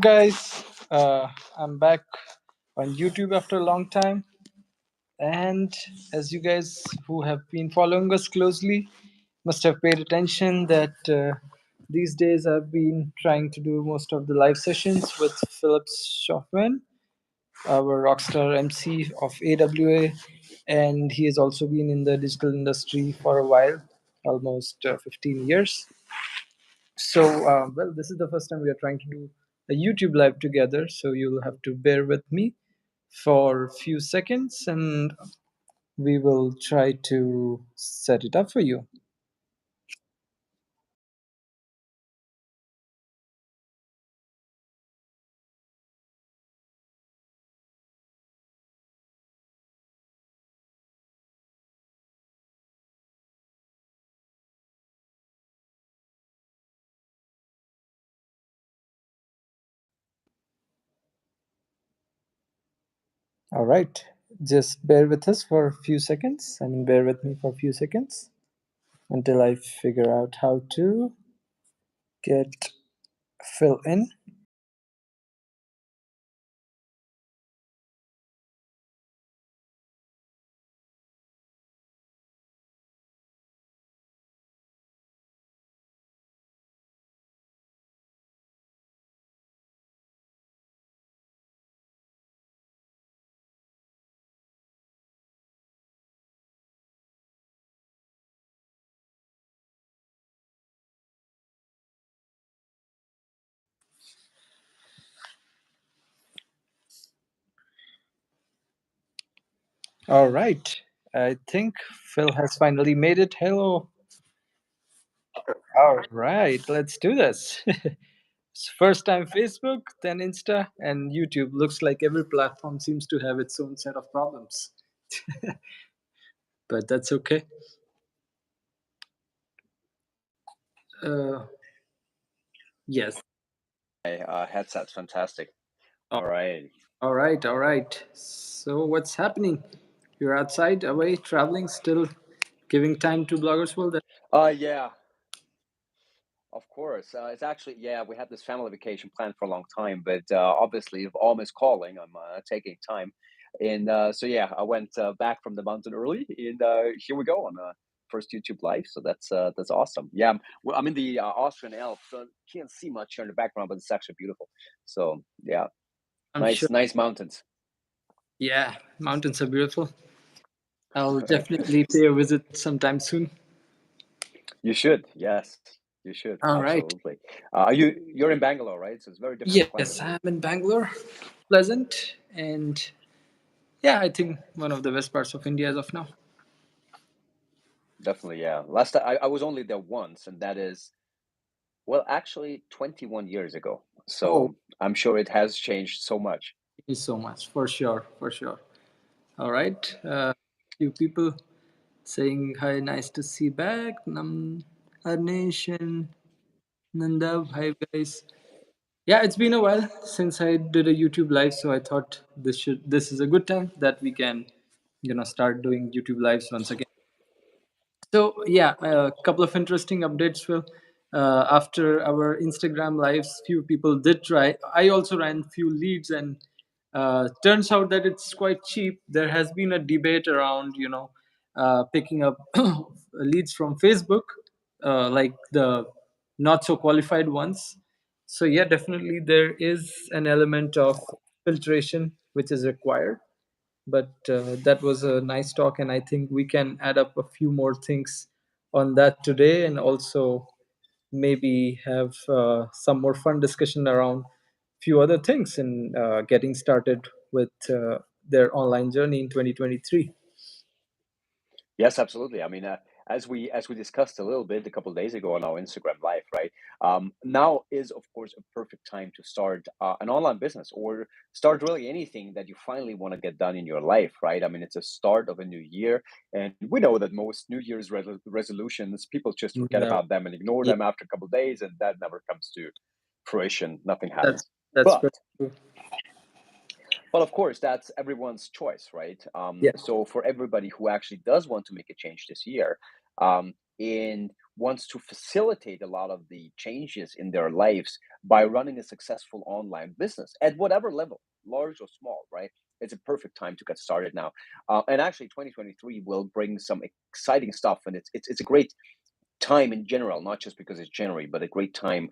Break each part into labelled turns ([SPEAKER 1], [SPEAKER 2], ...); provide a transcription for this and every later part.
[SPEAKER 1] guys. I'm back on YouTube after a long time. And as you guys who have been following us closely must have paid attention that these days I've been trying to do most of the live sessions with Philip Schaufman, our rockstar MC of AWA. And he has also been in the digital industry for a while, almost 15 years. So, well, this is the first time we are trying to do a YouTube live together. So you'll have to bear with me for a few seconds and we will try to set it up for you. All right. Just bear with us for a few seconds. Bear with me for a few seconds until I figure out how to get Phil in. All right. I think Phil has finally made it. Hello. All right. Let's do this. First time Facebook, then Insta, and YouTube. Looks like every platform seems to have its own set of problems. But that's okay. Uh, yes.
[SPEAKER 2] Headset's fantastic. All right.
[SPEAKER 1] All right. All right. So what's happening? You're outside, away, traveling, still giving time to Bloggers World?
[SPEAKER 2] Yeah, of course. It's actually, yeah, we had this family vacation planned for a long time, but obviously, if Alm is calling, I'm taking time. And so, yeah, I went back from the mountain early, and here we go on first YouTube live. So that's awesome. Yeah, I'm in the Austrian Alps, so can't see much here in the background, but it's actually beautiful. So, yeah,
[SPEAKER 1] I'm sure.
[SPEAKER 2] nice mountains.
[SPEAKER 1] Yeah, mountains are beautiful. I'll definitely pay a visit sometime soon.
[SPEAKER 2] You should, yes, you should,
[SPEAKER 1] All right.
[SPEAKER 2] absolutely. You're in Bangalore, right? So it's very different
[SPEAKER 1] Yes,
[SPEAKER 2] climate.
[SPEAKER 1] I'm in Bangalore. Pleasant. And yeah, I think one of the best parts of India as of now.
[SPEAKER 2] Definitely, yeah. Last time I was only there once, and that is, well, actually 21 years ago.
[SPEAKER 1] Oh,
[SPEAKER 2] So I'm sure it has changed so much.
[SPEAKER 1] thank you so much. For sure. For sure. All right. Few people saying hi, nice to see back. Arnesh and Nandav, hi guys. Yeah, it's been a while since I did a YouTube live, so I thought this is a good time that we can, start doing YouTube lives once again. So yeah, a couple of interesting updates. Will after our Instagram lives, few people did try. I also ran few leads, and turns out that it's quite cheap. There has been a debate around, picking up leads from Facebook, like the not so qualified ones. So yeah, definitely there is an element of filtration which is required, but that was a nice talk and I think we can add up a few more things on that today and also maybe have some more fun discussion around few other things and getting started with their online journey in 2023.
[SPEAKER 2] Yes, absolutely. I mean, as we discussed a little bit a couple of days ago on our Instagram live, right? Now is of course a perfect time to start an online business or start really anything that you finally want to get done in your life, right? I mean, it's a start of a new year, and we know that most New Year's resolutions people just forget
[SPEAKER 1] No,
[SPEAKER 2] about them and ignore
[SPEAKER 1] yeah,
[SPEAKER 2] them after a couple of days, and that never comes to fruition. Nothing
[SPEAKER 1] that's
[SPEAKER 2] happens.
[SPEAKER 1] that's
[SPEAKER 2] But
[SPEAKER 1] very true.
[SPEAKER 2] well, of course, that's everyone's choice, right?
[SPEAKER 1] Yeah.
[SPEAKER 2] So for everybody who actually does want to make a change this year, and wants to facilitate a lot of the changes in their lives by running a successful online business at whatever level, large or small, right? It's a perfect time to get started now. And actually, 2023 will bring some exciting stuff, and it's a great time in general, not just because it's January, but a great time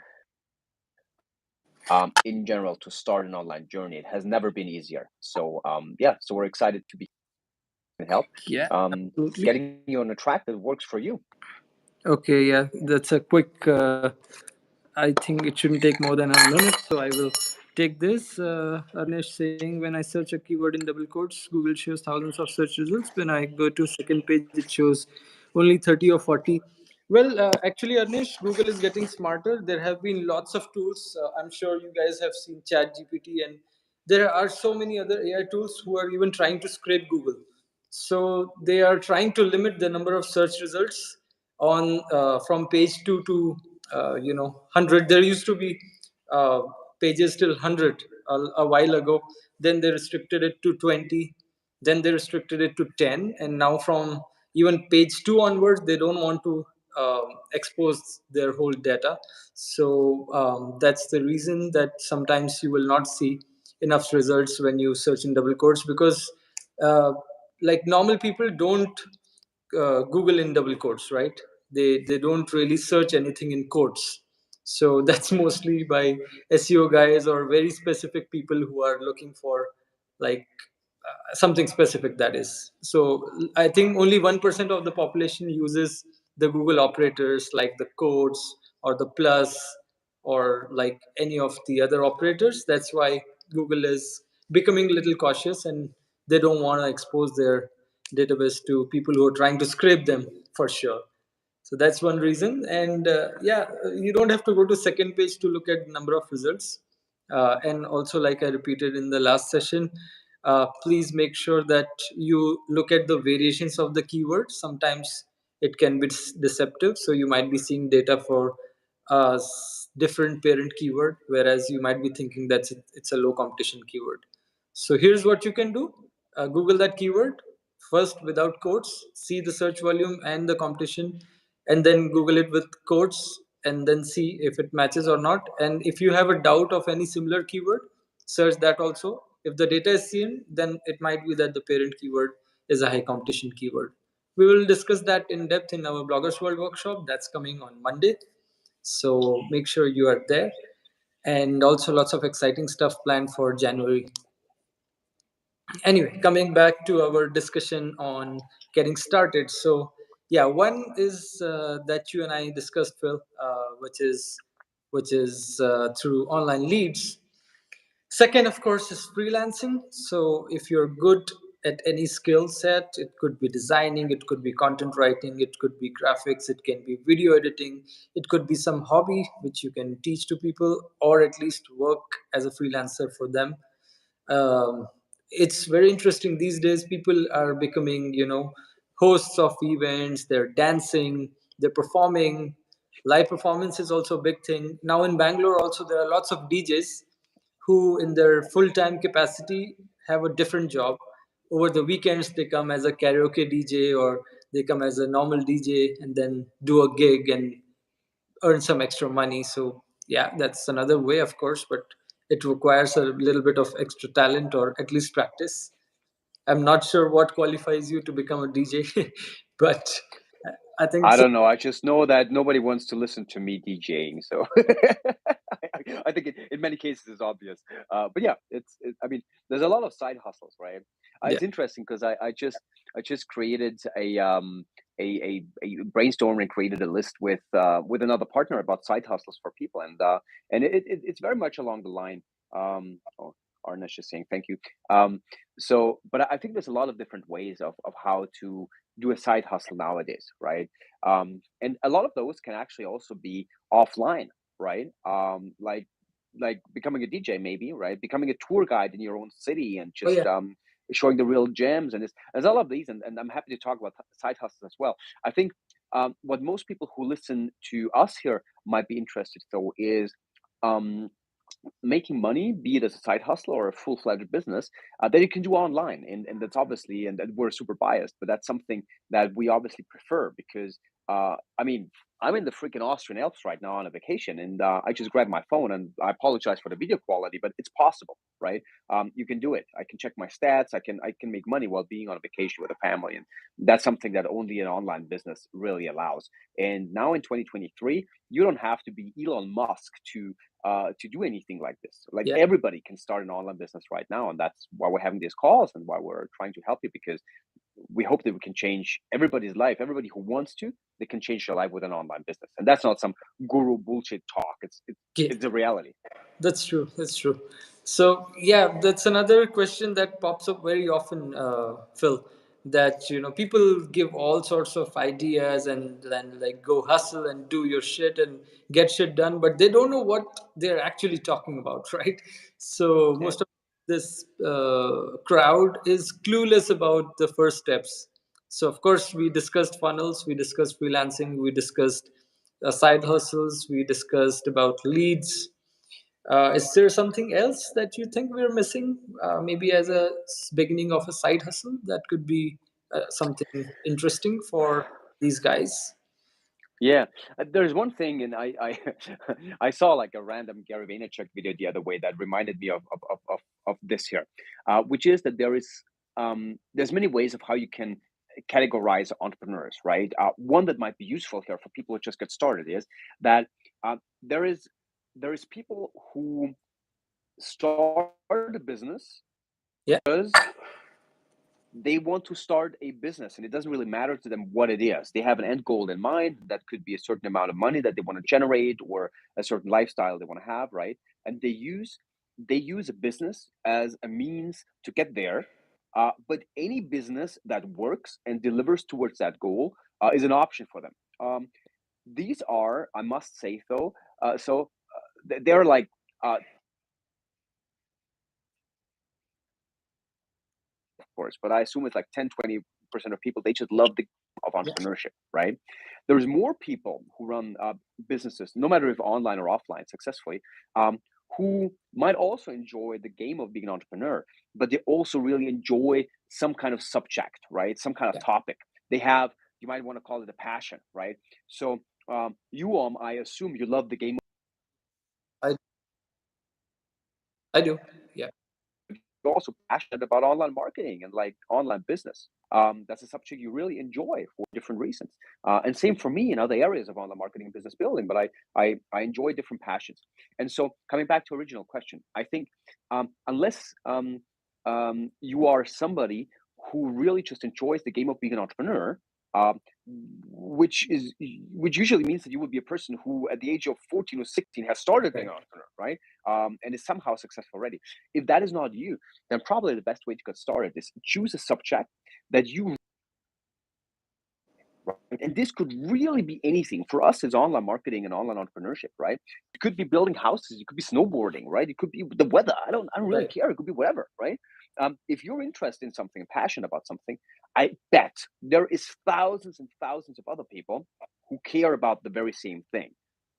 [SPEAKER 2] in general to start an online journey. It has never been easier. So yeah, so we're excited to be and help
[SPEAKER 1] Yeah, absolutely.
[SPEAKER 2] getting you on a track that works for you.
[SPEAKER 1] Okay, yeah, that's a quick. I think it shouldn't take more than a minute, so I will take this. Arnesh saying, when I search a keyword in double quotes, Google shows thousands of search results. When I go to second page, it shows only 30 or 40. Well, actually, Arnesh, Google is getting smarter. There have been lots of tools. I'm sure you guys have seen ChatGPT, and there are so many other AI tools who are even trying to scrape Google. So they are trying to limit the number of search results on from page 2 to 100. There used to be uh, pages till 100 a while ago. Then they restricted it to 20. Then they restricted it to 10, and now from even page 2 onwards they don't want to expose their whole data. So that's the reason that sometimes you will not see enough results when you search in double quotes, because uh, like normal people don't Google in double quotes, right? They don't really search anything in quotes. So that's mostly by SEO guys or very specific people who are looking for like something specific, that is. So I think only 1% of the population uses the Google operators like the quotes or the plus or like any of the other operators. That's why Google is becoming a little cautious, and they don't want to expose their database to people who are trying to scrape them, for sure. So that's one reason. And yeah, you don't have to go to second page to look at number of results. And also, like I repeated in the last session, please make sure that you look at the variations of the keyword. Sometimes it can be deceptive, so you might be seeing data for a different parent keyword, whereas you might be thinking that it's a low competition keyword. So here's what you can do. Google that keyword first without quotes, see the search volume and the competition, and then Google it with quotes, and then see if it matches or not. And if you have a doubt of any similar keyword, search that also. If the data is seen, then it might be that the parent keyword is a high competition keyword. We will discuss that in depth in our Bloggers World workshop that's coming on Monday. So make sure you are there. And also lots of exciting stuff planned for January. Anyway, coming back to our discussion on getting started. So yeah, one is that you and I discussed, Phil, which is through online leads. Second, of course, is freelancing. So if you're good at any skill set, it could be designing, it could be content writing, it could be graphics, it can be video editing, it could be some hobby which you can teach to people or at least work as a freelancer for them. um, it's very interesting these days. People are becoming, hosts of events. They're dancing, they're performing. Live performance is also a big thing now in Bangalore. Also, there are lots of DJs who in their full-time capacity have a different job. Over the weekends they come as a karaoke DJ, or they come as a normal DJ and then do a gig and earn some extra money. So yeah, that's another way, of course, but it requires a little bit of extra talent or at least practice. I'm not sure what qualifies you to become a DJ, but I think
[SPEAKER 2] I
[SPEAKER 1] so.
[SPEAKER 2] don't know. I just know that nobody wants to listen to me DJing. So I think in many cases it's obvious. But yeah, I mean, there's a lot of side hustles, right?
[SPEAKER 1] Yeah.
[SPEAKER 2] It's interesting because I just created a brainstorm and created a list with another partner about side hustles for people, and it's very much along the line. Oh, Arnash is saying thank you. But I think there's a lot of different ways of how to do a side hustle nowadays, right? And a lot of those can actually also be offline, right? Like becoming a DJ, maybe, right? Becoming a tour guide in your own city and
[SPEAKER 1] Oh yeah.
[SPEAKER 2] just showing the real gems. And there's all of these, and I'm happy to talk about side hustles as well. I think what most people who listen to us here might be interested, though, is um, making money, be it as a side hustle or a full-fledged business, that you can do online. And that's obviously, and we're super biased, but that's something that we obviously prefer because I mean, I'm in the freaking Austrian Alps right now on a vacation, and I just grabbed my phone, and I apologize for the video quality, but it's possible, right? You can do it. I can check my stats. I can make money while being on a vacation with a family, and that's something that only an online business really allows. And now in 2023, you don't have to be Elon Musk to do anything like this. Like,
[SPEAKER 1] Yeah.
[SPEAKER 2] everybody can start an online business right now, and that's why we're having these calls and why we're trying to help you, because we hope that we can change everybody's life. Everybody who wants to, they can change their life with an online business, and that's not some guru bullshit talk. It's a reality.
[SPEAKER 1] That's true. That's true. So yeah, that's another question that pops up very often, Phil. That people give all sorts of ideas and then like go hustle and do your shit and get shit done, but they don't know what they're actually talking about, right? So
[SPEAKER 2] Yeah.
[SPEAKER 1] most of this crowd is clueless about the first steps. So of course we discussed funnels, we discussed freelancing, we discussed side hustles, we discussed about leads. Is there something else that you think we're missing? Maybe as a beginning of a side hustle that could be something interesting for these guys.
[SPEAKER 2] Yeah, there's one thing, and I I saw like a random Gary Vaynerchuk video the other way that reminded me of this here, which is that there's many ways of how you can categorize entrepreneurs, right? One that might be useful here for people who just get started is that there is people who start a business
[SPEAKER 1] Yeah,
[SPEAKER 2] because they want to start a business, and it doesn't really matter to them what it is. They have an end goal in mind. That could be a certain amount of money that they want to generate, or a certain lifestyle they want to have, right? And they use a business as a means to get there. But any business that works and delivers towards that goal is an option for them. These are, I must say, though, they're like uh, of course, but I assume it's like 10-20% of people, they just love the of
[SPEAKER 1] yeah,
[SPEAKER 2] entrepreneurship, right? There's more people who run businesses, no matter if online or offline, successfully, um, who might also enjoy the game of being an entrepreneur, but they also really enjoy some kind of subject, right? Some kind of
[SPEAKER 1] yeah.
[SPEAKER 2] topic. They have, you might want to call it a passion, right? So, I assume you love the game.
[SPEAKER 1] I I do. Yeah,
[SPEAKER 2] You're also passionate about online marketing and like online business. That's a subject you really enjoy for different reasons. And same for me in other areas of online marketing and business building, but I enjoy different passions. And so, coming back to original question, I think unless you are somebody who really just enjoys the game of being an entrepreneur, um, which usually means that you would be a person who at the age of 14 or 16 has started being
[SPEAKER 1] right.
[SPEAKER 2] an entrepreneur, right? And is somehow successful already. If that is not you, then probably the best way to get started is choose a subject that you, right? And this could really be anything. For us, it's online marketing and online entrepreneurship, right? It could be building houses, it could be snowboarding, right? It could be the weather. I don't really
[SPEAKER 1] Right.
[SPEAKER 2] care. It could be whatever, right? If you're interested in something and passionate about something, I bet there is thousands and thousands of other people who care about the very same thing.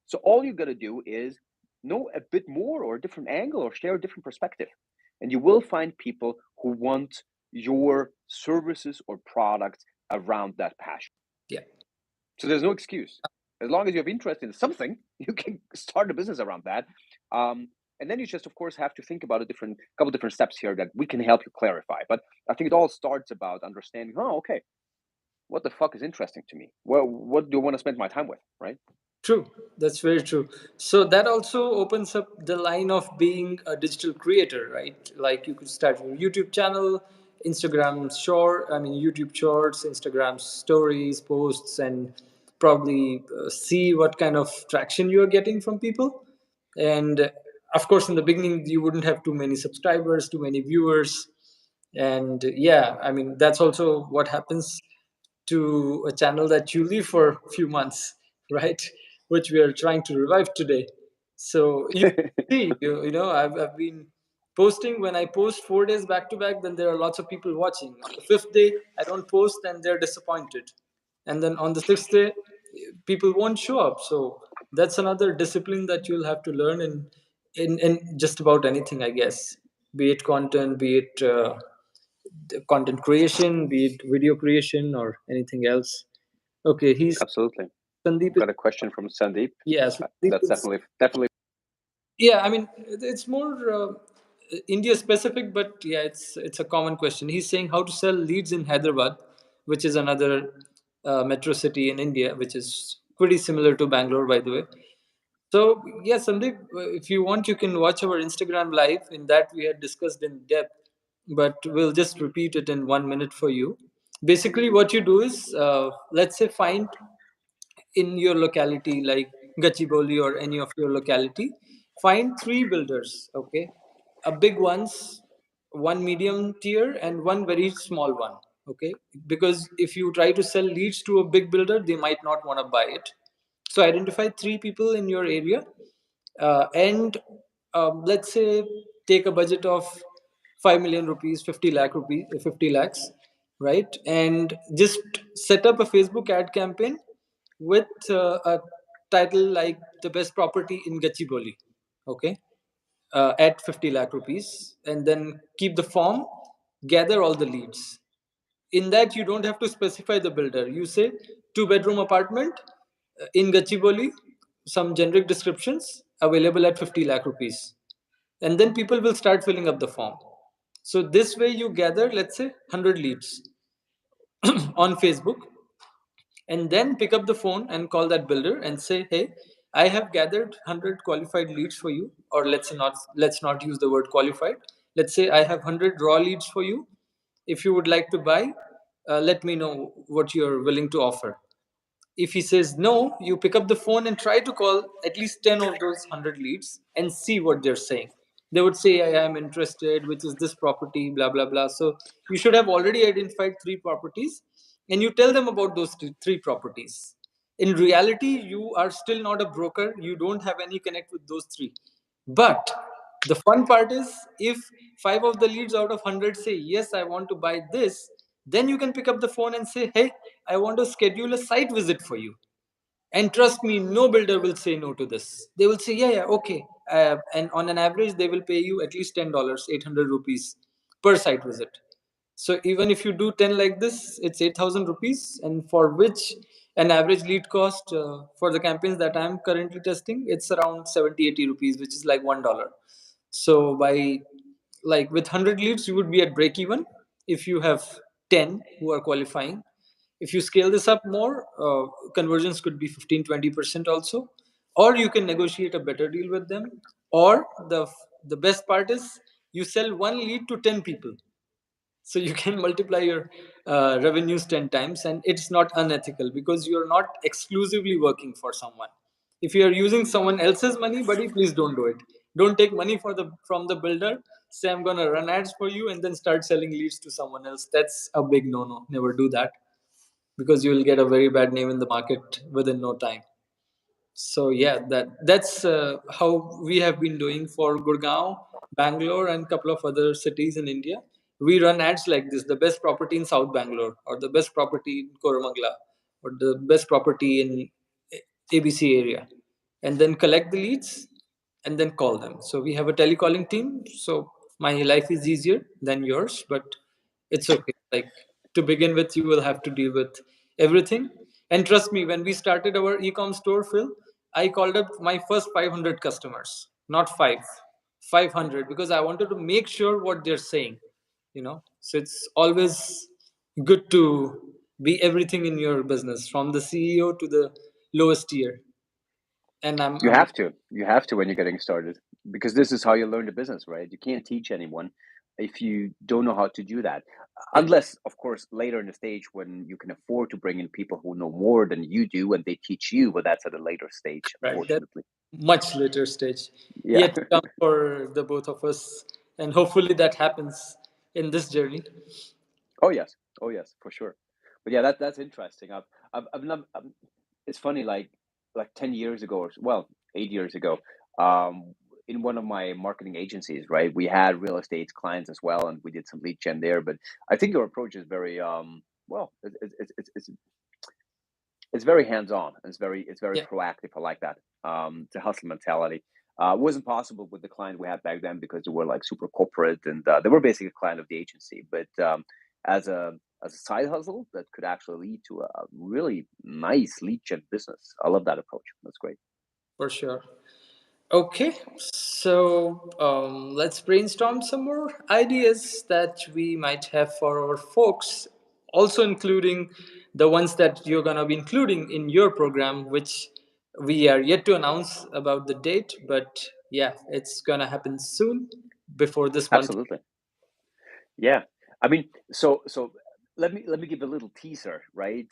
[SPEAKER 2] So all you got to do is know a bit more or a different angle or share a different perspective. And you will find people who want your services or products around that passion.
[SPEAKER 1] Yeah.
[SPEAKER 2] So there's no excuse. As long as you have interest in something, you can start a business around that. And then you just, of course, have to think about a couple different steps here that we can help you clarify. But I think it all starts about understanding, oh, okay, what the fuck is interesting to me? Well, what do I want to spend my time with, right?
[SPEAKER 1] True, that's very true. So that also opens up the line of being a digital creator, right? Like you could start your YouTube channel, YouTube Shorts, Instagram stories, posts, and probably see what kind of traction you are getting from people. And of course, in the beginning, you wouldn't have too many subscribers, too many viewers, and yeah, I mean that's also what happens to a channel that you leave for a few months, right? Which we are trying to revive today. So you see, I've been posting. When I post 4 days back to back, then there are lots of people watching. On the fifth day, I don't post, and they're disappointed. And then on the sixth day, people won't show up. So that's another discipline that you'll have to learn in just about anything, I guess. Be it content, be it the content creation, be it video creation or anything else. Okay, he's
[SPEAKER 2] Absolutely.
[SPEAKER 1] Sandeep is,
[SPEAKER 2] Got a question from Sandeep.
[SPEAKER 1] yeah, Sandeep
[SPEAKER 2] That's
[SPEAKER 1] is,
[SPEAKER 2] definitely.
[SPEAKER 1] yeah, I mean, it's more India specific, but yeah, it's a common question. He's saying how to sell leads in Hyderabad, which is another metro city in India, which is pretty similar to Bangalore, by the way. So yeah, Sandeep, if you want, you can watch our Instagram live. In that, we had discussed in depth, but we'll just repeat it in 1 minute for you. Basically, what you do is, let's say, find in your locality, like Gachibowli or any of your locality, find three builders, okay? A big ones, one medium tier, and one very small one, okay? Because if you try to sell leads to a big builder, they might not want to buy it. So identify three people in your area, and let's say take a budget of 5 million rupees, 50 lakhs, right? And just set up a Facebook ad campaign with a title like the best property in Gachibowli, okay, at 50 lakh rupees, and then keep the form, gather all the leads. In that, you don't have to specify the builder. You say two-bedroom apartment in Gachibowli, some generic descriptions available at 50 lakh rupees, and then people will start filling up the form. So this way, you gather, let's say, 100 leads on Facebook, and then pick up the phone and call that builder and say, hey, I have gathered 100 qualified leads for you, or let's not use the word qualified. Let's say I have 100 raw leads for you. If you would like to buy, let me know what you're willing to offer. If he says no, you pick up the phone and try to call at least 10 of those 100 leads and see what they're saying. They would say, I am interested, which is this property, blah, blah, blah. So you should have already identified three properties, and you tell them about those three properties. In reality, you are still not a broker. You don't have any connect with those three. But the fun part is, if five of the leads out of 100 say, yes, I want to buy this, then you can pick up the phone and say, hey, I want to schedule a site visit for you. And trust me, no builder will say no to this. They will say, yeah, yeah, okay. And on an average, they will pay you at least $10, 800 rupees per site visit. So even if you do 10 like this, it's 8,000 rupees. And for which an average lead cost for the campaigns that I'm currently testing, it's around 70, 80 rupees, which is like $1. So by like with 100 leads, you would be at break even if you have 10 who are qualifying. If you scale this up more, conversions could be 15, 20% also, or you can negotiate a better deal with them. Or the best part is, you sell one lead to 10 people, so you can multiply your revenues 10 times, and it's not unethical because you're not exclusively working for someone. If you are using someone else's money, buddy, please don't do it. Don't take money from the builder, say I'm going to run ads for you, and then start selling leads to someone else. That's a big no no. Never do that, because you will get a very bad name in the market within no time. So yeah, that's how we have been doing for Gurgaon, Bangalore, and a couple of other cities in India. We run ads like this: the best property in South Bangalore, or the best property in Koramangala, or the best property in ABC area, and then collect the leads and then call them. So we have a telecalling team. So my life is easier than yours, but it's okay. Like, to begin with, you will have to deal with everything. And trust me, when we started our e-com store, Phil, I called up my first 500 customers, not five, 500, because I wanted to make sure what they're saying. So it's always good to be everything in your business, from the CEO to the lowest tier. And
[SPEAKER 2] You have to. You have to when you're getting started, because this is how you learn the business, right? You can't teach anyone if you don't know how to do that.
[SPEAKER 1] yeah,
[SPEAKER 2] Unless, of course, later in the stage when you can afford to bring in people who know more than you do and they teach you, but that's at a later stage,
[SPEAKER 1] right. That's
[SPEAKER 2] unfortunately.
[SPEAKER 1] much later stage
[SPEAKER 2] Yeah.
[SPEAKER 1] yet to come for the both of us, and hopefully that happens in this journey.
[SPEAKER 2] Oh yes. Oh yes, for sure. But yeah, that's interesting. I've not. It's funny, like 10 years ago, or well, 8 years ago, um, in one of my marketing agencies, right? We had real estate clients as well, and we did some lead gen there. But I think your approach is very well. It's very hands on. It's very
[SPEAKER 1] Yeah,
[SPEAKER 2] proactive. I like that. The hustle mentality. It wasn't possible with the client we had back then because they were like super corporate and they were basically a client of the agency. But as a as a side hustle that could actually lead to a really nice lead gen business. I love that approach. That's great.
[SPEAKER 1] For sure. Okay, so let's brainstorm some more ideas that we might have for our folks, also including the ones that you're going to be including in your program, which we are yet to announce about the date, but yeah, it's going to happen soon before this month.
[SPEAKER 2] Absolutely. Yeah, I mean, so let me give a little teaser, right?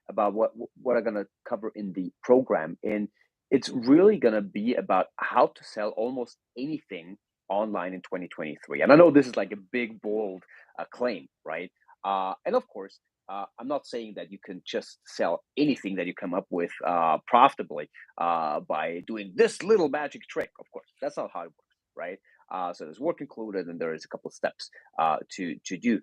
[SPEAKER 2] About what I'm gonna cover in the program, and it's really gonna be about how to sell almost anything online in 2023. And I know this is like a big, bold claim, right? And of course, I'm not saying that you can just sell anything that you come up with profitably by doing this little magic trick. Of course, that's not how it works, right? So there's work included, and there is a couple of steps to do.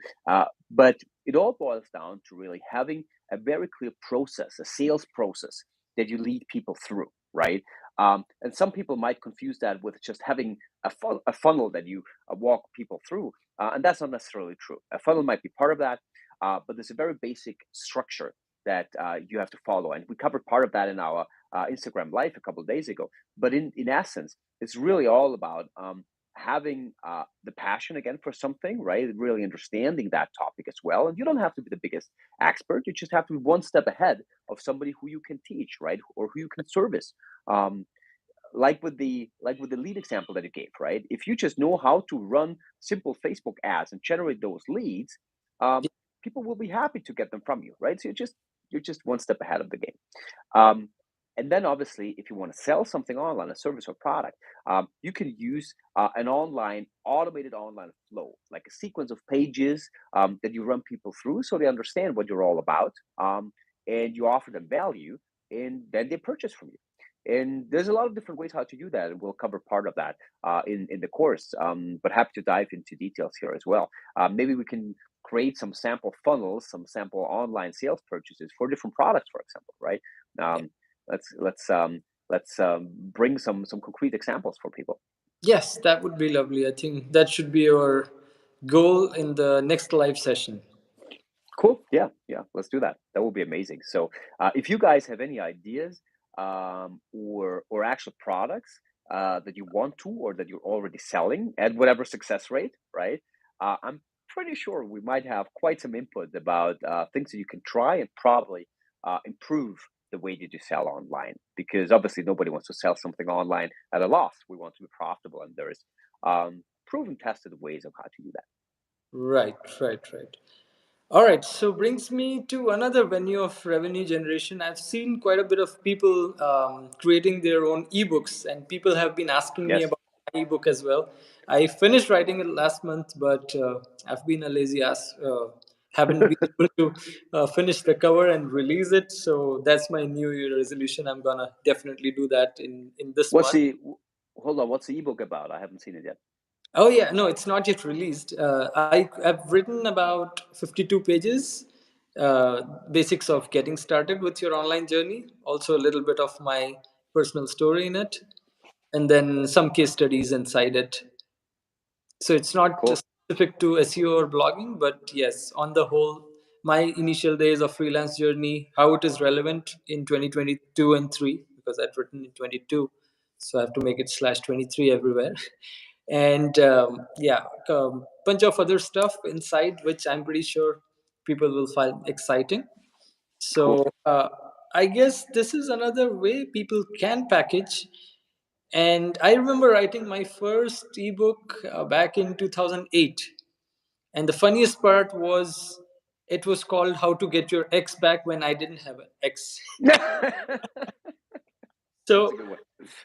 [SPEAKER 2] But it all boils down to really having a very clear process, a sales process that you lead people through, right? And some people might confuse that with just having a funnel that you walk people through, and that's not necessarily true. A funnel might be part of that, but there's a very basic structure that you have to follow, and we covered part of that in our Instagram live a couple of days ago. But in essence, it's really all about having the passion again for something, right? Really understanding that topic as well. And you don't have to be the biggest expert. You just have to be one step ahead of somebody who you can teach, right? Or who you can service. Um, like with the lead example that you gave, right? If you just know how to run simple Facebook ads and generate those leads, um, people will be happy to get them from you, right? So you're just one step ahead of the game. Um, and then obviously, if you want to sell something online, a service or product, you can use an automated online flow, like a sequence of pages that you run people through so they understand what you're all about, and you offer them value, and then they purchase from you. And there's a lot of different ways how to do that, and we'll cover part of that in the course. But happy to dive into details here as well. Maybe we can create some sample funnels, some sample online sales purchases for different products, for example, right? Um, let's bring some concrete examples for people.
[SPEAKER 1] Yes, that would be lovely. I think that should be our goal in the next live session.
[SPEAKER 2] Cool. Yeah, yeah. Let's do that. That would be amazing. So, if you guys have any ideas or actual products that you want to or that you're already selling at whatever success rate, right? I'm pretty sure we might have quite some input about things that you can try and probably improve the way that you sell online. Because obviously, nobody wants to sell something online at a loss. We want to be profitable, and there is proven, tested ways of how to do that.
[SPEAKER 1] Right, right, right. All right, so brings me to another venue of revenue generation. I've seen quite a bit of people creating their own ebooks, and people have been asking me
[SPEAKER 2] Yes.
[SPEAKER 1] about my ebook as well. I finished writing it last month, but I've been a lazy ass. Haven't been able to finish the cover and release it. So that's my New Year resolution. I'm gonna definitely do that in this
[SPEAKER 2] What's
[SPEAKER 1] month.
[SPEAKER 2] the Hold on? What's the ebook about? I haven't seen it yet.
[SPEAKER 1] Oh yeah, no, it's not yet released. I've written about 52 pages, basics of getting started with your online journey. Also, a little bit of my personal story in it, and then some case studies inside it. So it's not
[SPEAKER 2] Cool.
[SPEAKER 1] specific to SEO or blogging, but yes, on the whole, my initial days of freelance journey, how it is relevant in 2022 and 3, because I've written in 22, so I have to make it slash 23 everywhere. And yeah, a bunch of other stuff inside, which I'm pretty sure people will find exciting.
[SPEAKER 2] Cool.
[SPEAKER 1] So I guess this is another way people can package. And I remember writing my first ebook back in 2008. And the funniest part was it was called How to Get Your Ex Back When I Didn't Have an Ex.
[SPEAKER 2] That's a
[SPEAKER 1] So
[SPEAKER 2] good one.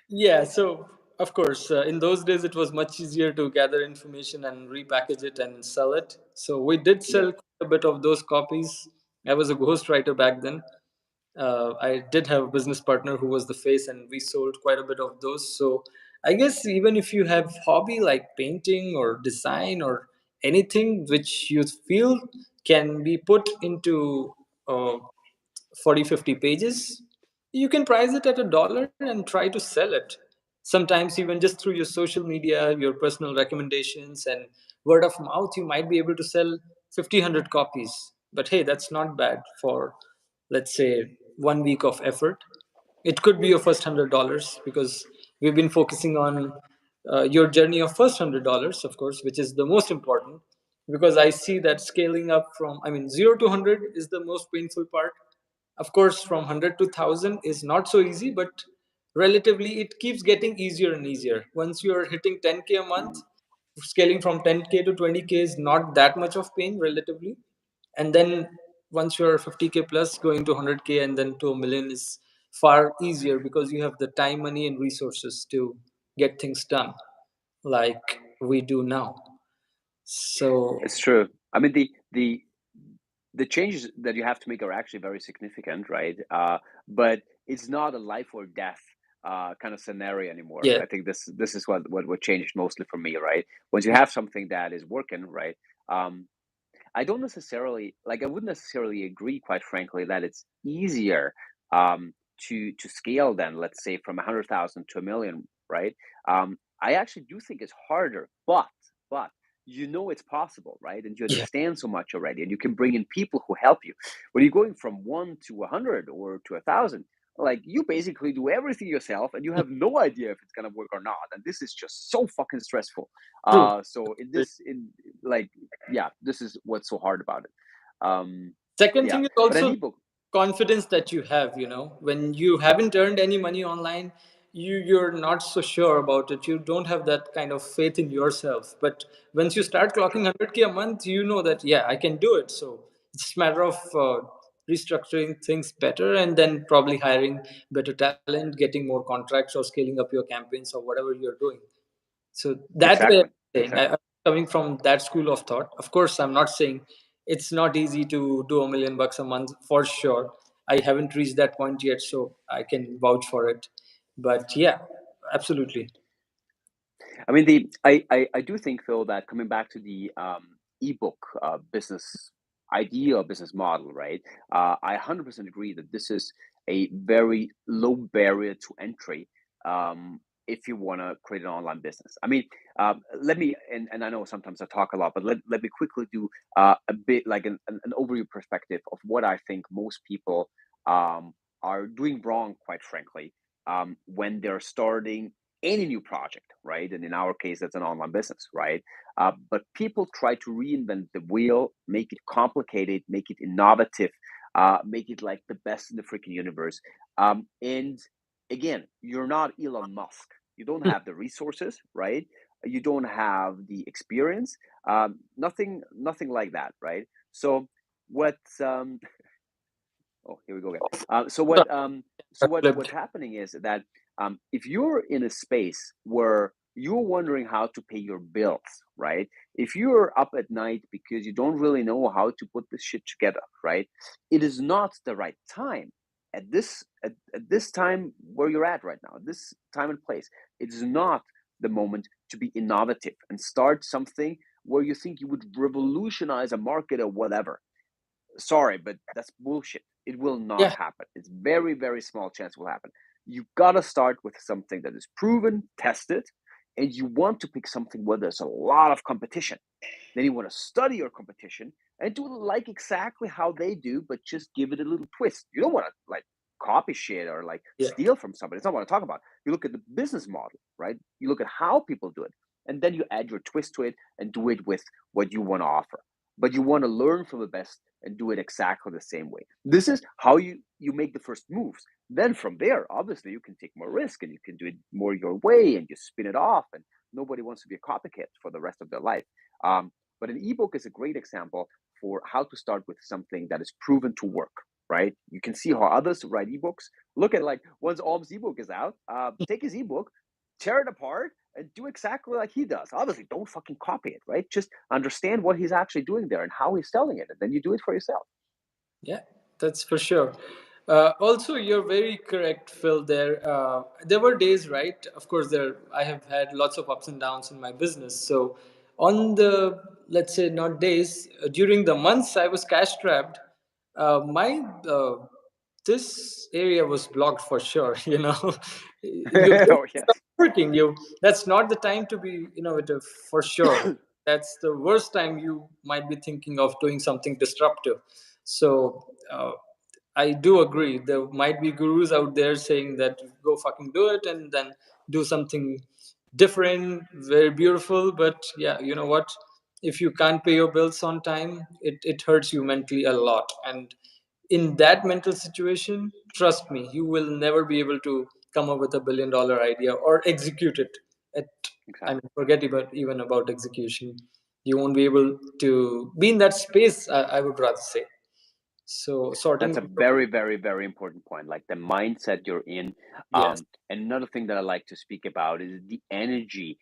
[SPEAKER 1] yeah, so of course, in those days it was much easier to gather information and repackage it and sell it. So we did
[SPEAKER 2] Yeah.
[SPEAKER 1] sell quite a bit of those copies. I was a ghostwriter back then. I did have a business partner who was the face, and we sold quite a bit of those. So I guess even if you have hobby like painting or design or anything which you feel can be put into 40, 50 pages, you can price it at $1 and try to sell it. Sometimes even just through your social media, your personal recommendations and word of mouth, you might be able to sell 50, 100 copies. But hey, that's not bad for, let's say, 1 week of effort. It could be your first $100, because we've been focusing on your journey of first $100, of course, which is the most important. Because I see that scaling up from, I mean, 0 to 100 is the most painful part. Of course, from 100 to 1,000 is not so easy, but relatively it keeps getting easier and easier. Once you're hitting 10K a month, scaling from 10K to 20K is not that much of pain relatively. And then once you're 50K plus, going to 100K and then to a million is far easier, because you have the time, money, and resources to get things done like we do now. So
[SPEAKER 2] It's true. I mean, the changes that you have to make are actually very significant, right? But it's not a life or death kind of scenario anymore.
[SPEAKER 1] yeah.
[SPEAKER 2] I think this is what changed mostly for me, right? Once you have something that is working, right? Um, I don't necessarily like. I wouldn't necessarily agree, quite frankly, that it's easier to scale than, let's say, from 100,000 to a million, right? I actually do think it's harder, but you know it's possible, right? And you
[SPEAKER 1] Yeah.
[SPEAKER 2] understand so much already, and you can bring in people who help you. When you're going from 1 to 100 or to 1,000, like you basically do everything yourself, and you have no idea if it's gonna work or not. And this is just so fucking stressful.
[SPEAKER 1] True.
[SPEAKER 2] So in like yeah, this is what's so hard about it.
[SPEAKER 1] Second
[SPEAKER 2] Yeah,
[SPEAKER 1] thing is
[SPEAKER 2] but an
[SPEAKER 1] also
[SPEAKER 2] ebook.
[SPEAKER 1] confidence that you have, when you haven't earned any money online, you're not so sure about it. You don't have that kind of faith in yourself. But once you start clocking
[SPEAKER 2] Sure.
[SPEAKER 1] 100K a month, you know that, yeah, I can do it. So it's a matter of restructuring things better, and then probably hiring better talent, getting more contracts, or scaling up your campaigns, or whatever you're doing. So that way, I'm
[SPEAKER 2] Exactly.
[SPEAKER 1] saying,
[SPEAKER 2] Exactly.
[SPEAKER 1] I'm coming from that school of thought. Of course, I'm not saying it's not easy to do $1 million a month for sure. I haven't reached that point yet, so I can vouch for it. But yeah, absolutely.
[SPEAKER 2] I mean, I do think though that coming back to the ebook business idea or business model, right? I 100% agree that this is a very low barrier to entry if you want to create an online business. I mean, let me and I know sometimes I talk a lot, but let me quickly do a bit like an overview perspective of what I think most people are doing wrong, quite frankly, when they're starting any new project, right? And in our case, that's an online business, right? But people try to reinvent the wheel, make it complicated, make it innovative, make it like the best in the freaking universe. And again, you're not Elon Musk. You don't have the resources, right? You don't have the experience. Nothing like that, right? So what? Oh, here we go again. What's happening is that if you're in a space where you're wondering how to pay your bills, right? If you're up at night because you don't really know how to put this shit together, right? It is not the right time at this time where you're at right now, this time and place. It is not the moment to be innovative and start something where you think you would revolutionize a market or whatever. Sorry, but that's bullshit. It will not
[SPEAKER 1] Yeah,
[SPEAKER 2] happen. It's very, very small chance it will happen. You gotta start with something that is proven, tested, and you want to pick something where there's a lot of competition. Then you want to study your competition and do it like exactly how they do, but just give it a little twist. You don't want to like copy shit or like
[SPEAKER 1] yeah,
[SPEAKER 2] steal from somebody. It's not what I talk about. You look at the business model, right? You look at how people do it, and then you add your twist to it and do it with what you want to offer. But you want to learn from the best and do it exactly the same way. This is how you make the first moves. Then from there, obviously, you can take more risk and you can do it more your way and you spin it off. And nobody wants to be a copycat for the rest of their life. Um, but an ebook is a great example for how to start with something that is proven to work, right? You can see how others write ebooks. Look at like once Om's ebook is out, take his ebook, tear it apart, and do exactly like he does. Obviously, don't fucking copy it, right? Just understand what he's actually doing there and how he's selling it, and then you do it for yourself.
[SPEAKER 1] yeah, that's for sure. Also, you're very correct, Phil. There were days, right? Of course, I have had lots of ups and downs in my business. So, on the, let's say, not days, during the months I was cash strapped, my this area was blocked for sure. You
[SPEAKER 2] Oh yes.
[SPEAKER 1] working. That's not the time to be innovative for sure. that's the worst time you might be thinking of doing something disruptive. So I do agree. There might be gurus out there saying that go fucking do it and then do something different, very beautiful. But yeah, you know what? If you can't pay your bills on time, it hurts you mentally a lot. And in that mental situation, trust me, you will never be able to come up with $1 billion idea or execute it. At, I mean,
[SPEAKER 2] Exactly.
[SPEAKER 1] forget even about execution. You won't be able to be in that space. I would rather say. So sorting
[SPEAKER 2] That's a
[SPEAKER 1] the problem.
[SPEAKER 2] very, very, very important point. Like the mindset you're in.
[SPEAKER 1] Yes.
[SPEAKER 2] And another thing that I like to speak about is the energy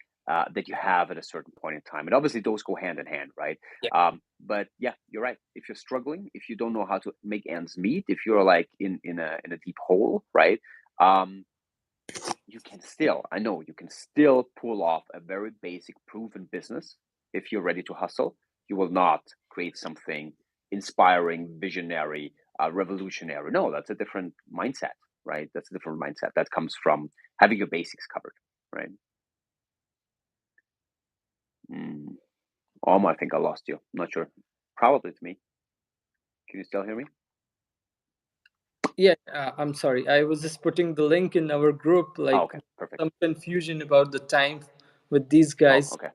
[SPEAKER 2] that you have at a certain point in time. And obviously, those go hand in hand, right?
[SPEAKER 1] Yeah.
[SPEAKER 2] But yeah, you're right. If you're struggling, if you don't know how to make ends meet, if you're like in a deep hole, right? Um, you can still, I know, you can still pull off a very basic, proven business if you're ready to hustle. You will not create something inspiring, visionary, revolutionary. No, that's a different mindset, right? That's a different mindset that comes from having your basics covered, right? Mm. I think I lost you. I'm not sure. Probably it's me. Can you still hear me?
[SPEAKER 1] Yeah, I'm sorry. I was just putting the link in our group,
[SPEAKER 2] Oh,
[SPEAKER 1] like
[SPEAKER 2] okay, perfect.
[SPEAKER 1] some confusion about the time with these
[SPEAKER 2] Oh,
[SPEAKER 1] guys.
[SPEAKER 2] okay,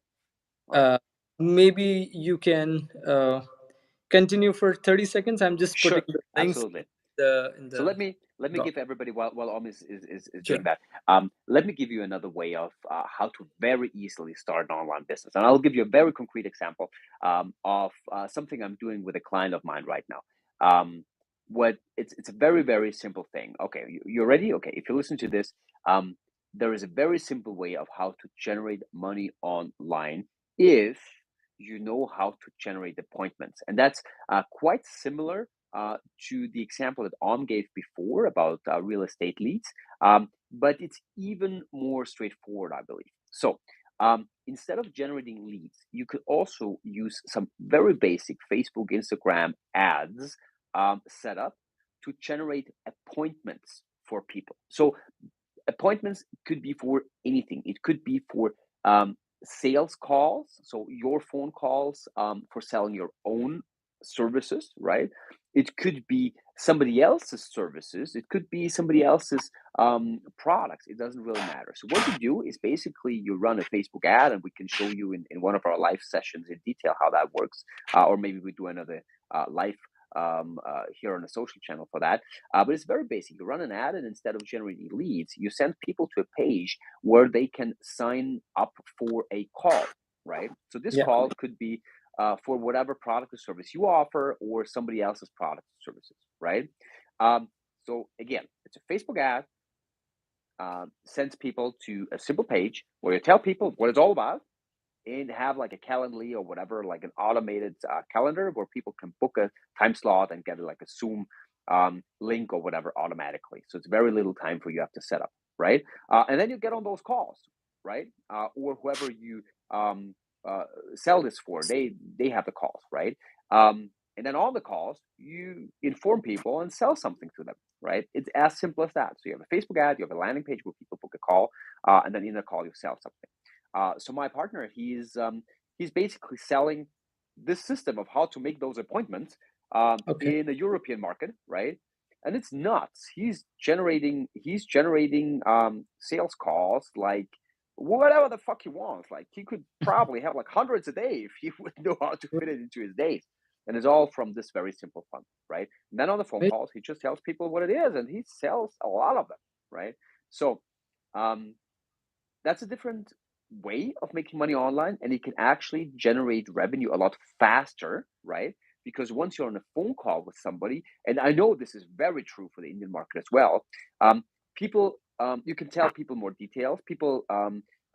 [SPEAKER 2] all right.
[SPEAKER 1] Uh, Maybe you can continue for 30 seconds. I'm just putting
[SPEAKER 2] Sure,
[SPEAKER 1] the links
[SPEAKER 2] absolutely.
[SPEAKER 1] in
[SPEAKER 2] So
[SPEAKER 1] the
[SPEAKER 2] let me
[SPEAKER 1] doc.
[SPEAKER 2] give everybody while Om is
[SPEAKER 1] Sure.
[SPEAKER 2] doing that. Let me give you another way of how to very easily start an online business, and I'll give you a very concrete example of something I'm doing with a client of mine right now. What it's a very very simple thing. Okay, you're ready. Okay, if you listen to this, um, there is a very simple way of how to generate money online if you know how to generate appointments, and that's quite similar to the example that Om gave before about real estate leads, but it's even more straightforward, I believe. So instead of generating leads, you could also use some very basic Facebook, Instagram ads set up to generate appointments for people. So appointments could be for anything. It could be for sales calls, so your phone calls for selling your own services, right? It could be somebody else's services. It could be somebody else's products. It doesn't really matter. So what you do is basically you run a Facebook ad, and we can show you in one of our live sessions in detail how that works, or maybe we do another live here on a social channel for that. But it's very basic. You run an ad, and instead of generating leads, you send people to a page where they can sign up for a call, right? So this
[SPEAKER 1] Yeah.
[SPEAKER 2] call could be for whatever product or service you offer, or somebody else's product or services, right? Um, so again, it's a Facebook ad, sends people to a simple page where you tell people what it's all about, and have like a Calendly or whatever, like an automated calendar where people can book a time slot and get like a Zoom link or whatever automatically. So it's very little time for you have to set up, right? And then you get on those calls, right? Or whoever you um, uh, sell this for, they have the calls, right? And then on the calls, you inform people and sell something to them, right? It's as simple as that. So you have a Facebook ad, you have a landing page where people book a call, and then in the call you sell something. So my partner, he's basically selling this system of how to make those appointments
[SPEAKER 1] Okay.
[SPEAKER 2] in the European market, right? And it's nuts. He's generating sales calls like whatever the fuck he wants. Like he could probably have like hundreds a day if he would know how to fit it into his days. And it's all from this very simple fund, right? And then on the phone
[SPEAKER 1] Great.
[SPEAKER 2] calls, he just tells people what it is, and he sells a lot of them, right? So um, that's a different way of making money online, and it can actually generate revenue a lot faster, right? Because once you're on a phone call with somebody, and I know this is very true for the Indian market as well, people you can tell people more details, people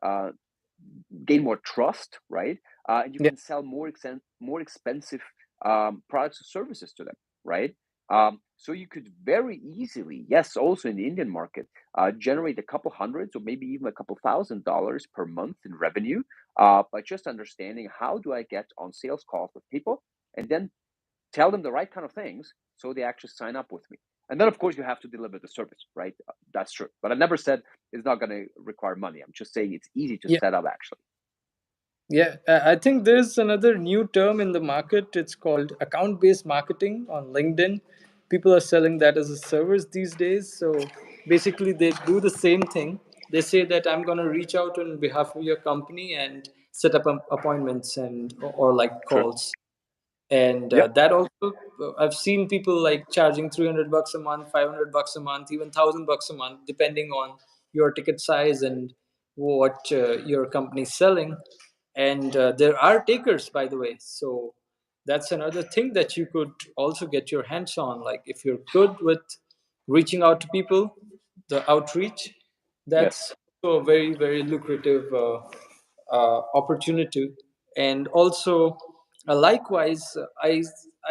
[SPEAKER 2] uh, gain more trust, right? And you
[SPEAKER 1] Yeah.
[SPEAKER 2] can sell more expensive products or services to them, right? So you could very easily, yes, also in the Indian market, generate a couple hundreds or maybe even a couple $1,000s per month in revenue by just understanding how do I get on sales calls with people, and then tell them the right kind of things so they actually sign up with me. And then, of course, you have to deliver the service, right? That's true. But I never said it's not going to require money. I'm just saying it's easy to
[SPEAKER 1] Yeah.
[SPEAKER 2] set up, actually.
[SPEAKER 1] Yeah, I think there's another new term in the market. It's called account based marketing on LinkedIn. People are selling that as a service these days. So basically, they do the same thing. They say that I'm going to reach out on behalf of your company and set up appointments and or like
[SPEAKER 2] True.
[SPEAKER 1] calls. And
[SPEAKER 2] Yep.
[SPEAKER 1] that also, I've seen people like charging $300 a month, $500 a month, even $1,000 a month, depending on your ticket size and what your company's selling. And there are takers, by the way. So that's another thing that you could also get your hands on. Like if you're good with reaching out to people, the outreach,
[SPEAKER 2] Yes.
[SPEAKER 1] that's also a very very lucrative opportunity. And also likewise, I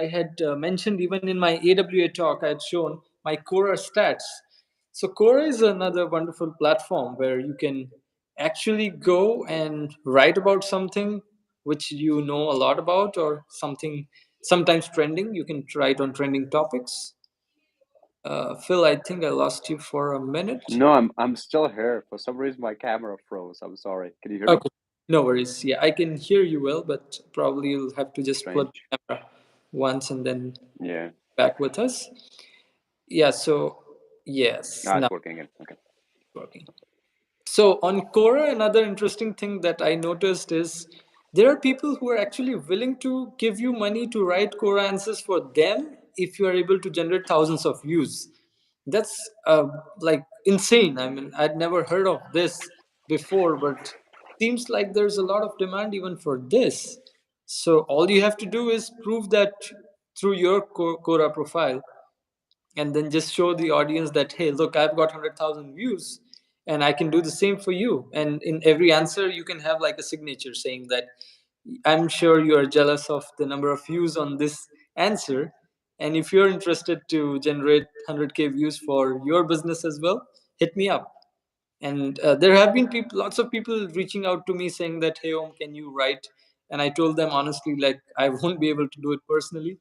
[SPEAKER 1] had mentioned even in my AWA talk, I had shown my Quora stats. So Quora is another wonderful platform where you can actually go and write about something which you know a lot about, or something sometimes trending. You can write on trending topics. Phil, I think I lost you for a minute.
[SPEAKER 2] No, I'm still here. For some reason, my camera froze. I'm sorry. Can you hear me?
[SPEAKER 1] Okay, no worries. Yeah, I can hear you well, but probably you'll have to just plug
[SPEAKER 2] Strange.
[SPEAKER 1] the camera once and then
[SPEAKER 2] Yeah.
[SPEAKER 1] back with us. Yeah, so yes,
[SPEAKER 2] Ah,
[SPEAKER 1] now
[SPEAKER 2] it's working again. Okay.
[SPEAKER 1] it's working. So on Quora, another interesting thing that I noticed is there are people who are actually willing to give you money to write Quora answers for them if you are able to generate thousands of views. That's like insane. I mean, I'd never heard of this before, but seems like there's a lot of demand even for this. So all you have to do is prove that through your Quora profile, and then just show the audience that, hey, look, I've got 100,000 views and I can do the same for you. And in every answer you can have like a signature saying that I'm sure you are jealous of the number of views on this answer, and if you're interested to generate 100K views for your business as well, hit me up. And there have been people, lots of people reaching out to me saying that, hey Om, can you write? And I told them honestly, like, I won't be able to do it personally,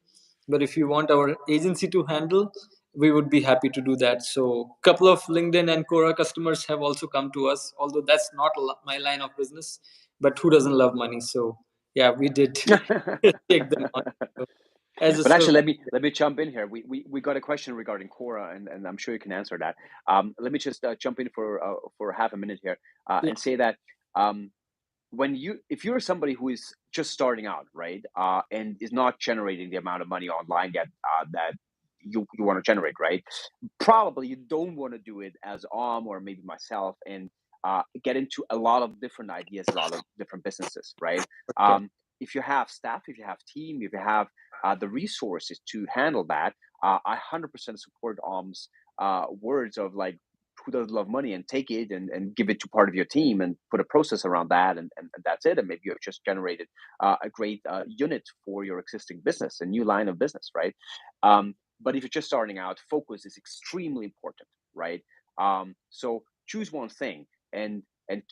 [SPEAKER 1] but if you want our agency to handle, we would be happy to do that. So a couple of LinkedIn and Quora customers have also come to us, although that's not my line of business. But who doesn't love money? So yeah, we did take them on, so, as a
[SPEAKER 2] But actually,
[SPEAKER 1] service.
[SPEAKER 2] let me jump in here. We got a question regarding Quora, and I'm sure you can answer that. Let me just jump in for half a minute here
[SPEAKER 1] Yeah,
[SPEAKER 2] and say that um, when you if you're somebody who is just starting out, right, and is not generating the amount of money online that you want to generate, right, probably you don't want to do it as or maybe myself and get into a lot of different ideas, a lot of different businesses, right.
[SPEAKER 1] sure.
[SPEAKER 2] If you have staff, if you have team, if you have the resources to handle that, I 100% support words of like, who doesn't love money, and take it and give it to part of your team and put a process around that, and that's it, and maybe you've just generated a great unit for your existing business, a new line of business, right. But if you're just starting out, focus is extremely important, right. So choose one thing and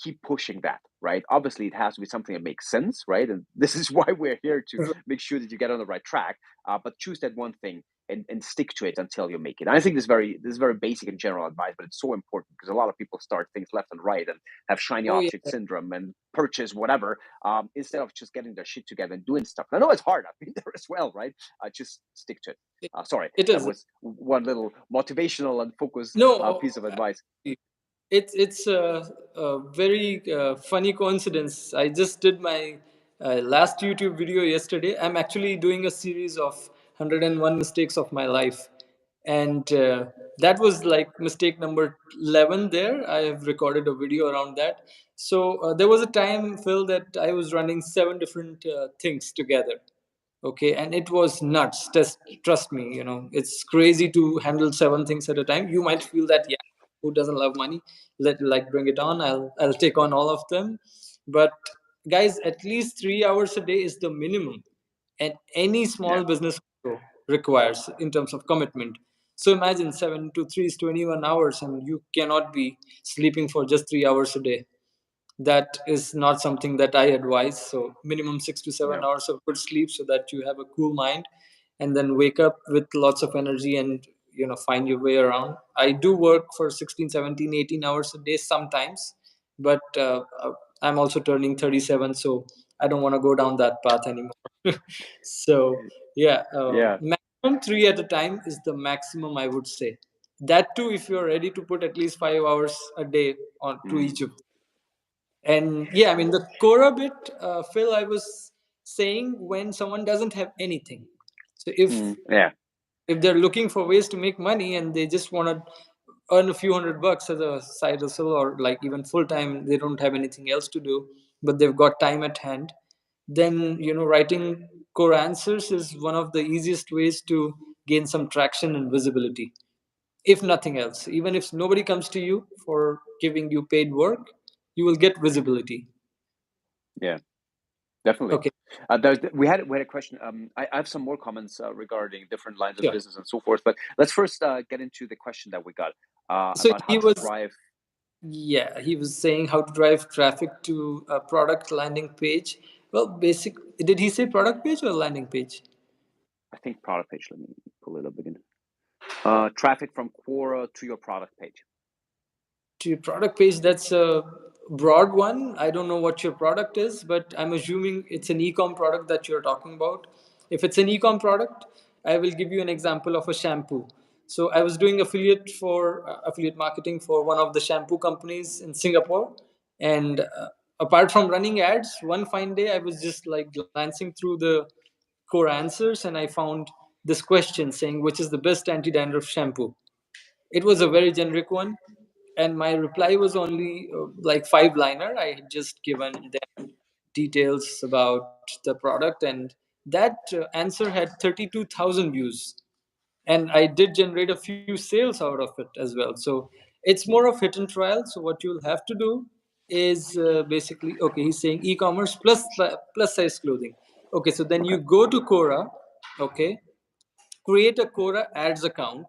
[SPEAKER 2] keep pushing that, right. Obviously it has to be something that makes sense, right, and this is why we're here, to make sure that you get on the right track. But choose that one thing and stick to it until you make it. And I think this is very basic and general advice, but it's so important because a lot of people start things left and right and have shiny
[SPEAKER 1] Oh yeah,
[SPEAKER 2] object syndrome and purchase whatever, instead of just getting their shit together and doing stuff. And I know it's hard. I've been there as well, right? Just stick to it.
[SPEAKER 1] it,
[SPEAKER 2] Sorry,
[SPEAKER 1] it
[SPEAKER 2] that
[SPEAKER 1] is.
[SPEAKER 2] was one little motivational and focus
[SPEAKER 1] No,
[SPEAKER 2] piece of advice.
[SPEAKER 1] it's a very funny coincidence. I just did my last YouTube video yesterday. I'm actually doing a series of 101 mistakes of my life, and that was like mistake number 11. There, I have recorded a video around that. So there was a time, Phil, that I was running 7 different things together. Okay, and it was nuts. Trust me, it's crazy to handle 7 things at a time. You might feel that, yeah, who doesn't love money? Like bring it on. I'll take on all of them. But guys, at least 3 hours a day is the minimum, and any
[SPEAKER 2] Yeah,
[SPEAKER 1] small business requires in terms of commitment. So imagine 7 to 3 is 21 hours, and you cannot be sleeping for just 3 hours a day. That is not something that I advise. So minimum 6 to 7
[SPEAKER 2] no,
[SPEAKER 1] hours of good sleep so that you have a cool mind, and then wake up with lots of energy and find your way around. I do work for 16, 17, 18 hours a day sometimes, but I'm also turning 37, so I don't want to go down that path anymore. So yeah,
[SPEAKER 2] Yeah.
[SPEAKER 1] maximum 3 at a time is the maximum I would say. That too, if you're ready to put at least 5 hours a day on to
[SPEAKER 2] Mm,
[SPEAKER 1] each of them. And yeah, I mean the Quora bit, Phil, I was saying when someone doesn't have anything. So
[SPEAKER 2] yeah.
[SPEAKER 1] if they're looking for ways to make money and they just want to earn a few $100 as a side hustle, or like even full time, they don't have anything else to do, but they've got time at hand, then writing core answers is one of the easiest ways to gain some traction and visibility. If nothing else, even if nobody comes to you for giving you paid work, you will get visibility.
[SPEAKER 2] Yeah. Definitely.
[SPEAKER 1] Okay,
[SPEAKER 2] We had a question. I have some more comments regarding different lines of
[SPEAKER 1] sure.
[SPEAKER 2] business and so forth, but let's first get into the question that we got
[SPEAKER 1] So
[SPEAKER 2] about how
[SPEAKER 1] he
[SPEAKER 2] to
[SPEAKER 1] was,
[SPEAKER 2] drive.
[SPEAKER 1] yeah, he was saying how to drive traffic to a product landing page. Well, did he say product page or landing page?
[SPEAKER 2] I think product page. Let me pull it up again. Traffic from Quora to your product page.
[SPEAKER 1] To your product page, that's a broad one. I don't know what your product is, but I'm assuming it's an e-com product that you're talking about. If it's an e-com product, I will give you an example of a shampoo. So I was doing affiliate marketing for one of the shampoo companies in Singapore, and apart from running ads, one fine day I was just like glancing through the core answers, and I found this question saying which is the best anti-dandruff shampoo. It was a very generic one, and my reply was only like five liner. I had just given them details about the product, and that answer had 32,000 views, and I did generate a few sales out of it as well. So it's more of hit and trial. So what you'll have to do is basically, okay, he's saying e-commerce plus size clothing. Okay, so then
[SPEAKER 2] Okay.
[SPEAKER 1] you go to Quora, okay, create a Quora ads account,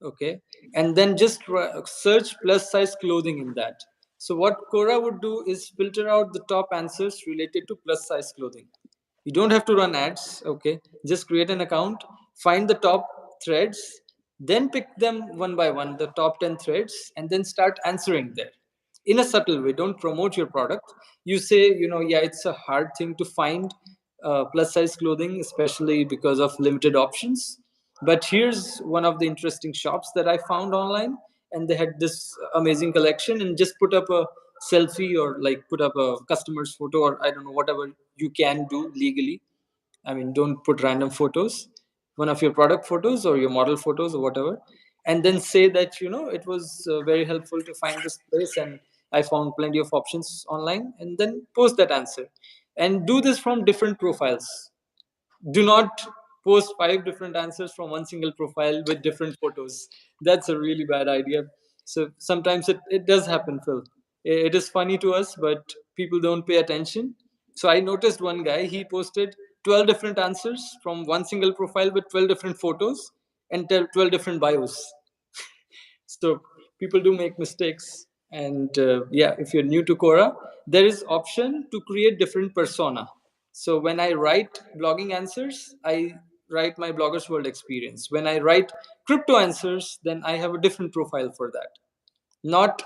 [SPEAKER 1] okay, and then just search plus size clothing in that. So what Quora would do is filter out the top answers related to plus size clothing. You don't have to run ads, okay, just create an account, find the top threads, then pick them one by one, the top 10 threads, and then start answering there in a subtle way. Don't promote your product. You say, yeah, it's a hard thing to find plus size clothing, especially because of limited options, but here's one of the interesting shops that I found online, and they had this amazing collection, and just put up a selfie, or like put up a customer's photo, or I don't know, whatever you can do legally. I mean, don't put random photos, one of your product photos or your model photos or whatever, and then say that it was very helpful to find this place, and I found plenty of options online, and then post that answer, and do this from different profiles. Do not post five different answers from one single profile with different photos. That's a really bad idea. So sometimes it does happen, Phil. It is funny to us, but people don't pay attention. So I noticed one guy, he posted 12 different answers from one single profile with 12 different photos and 12 different bios. So people do make mistakes, and yeah, if you're new to Quora, there is option to create different persona. So when I write blogging answers, I write my bloggers world experience. When I write crypto answers, then I have a different profile for that. Not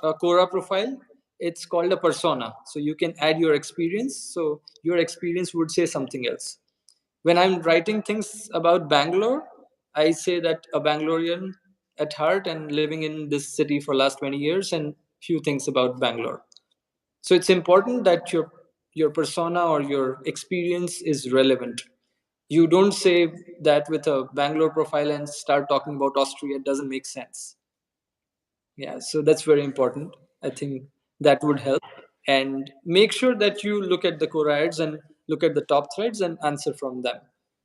[SPEAKER 1] a Quora profile, it's called a persona. So you can add your experience, so your experience would say something else. When I'm writing things about Bangalore, I say that a Bangalorean at heart and living in this city for last 20 years, and few things about Bangalore. So it's important that your persona or your experience is relevant. You don't say that with a Bangalore profile and start talking about Austria. It doesn't make sense. Yeah, so that's very important. I think that would help. And make sure that you look at the core ads and look at the top threads and answer from them.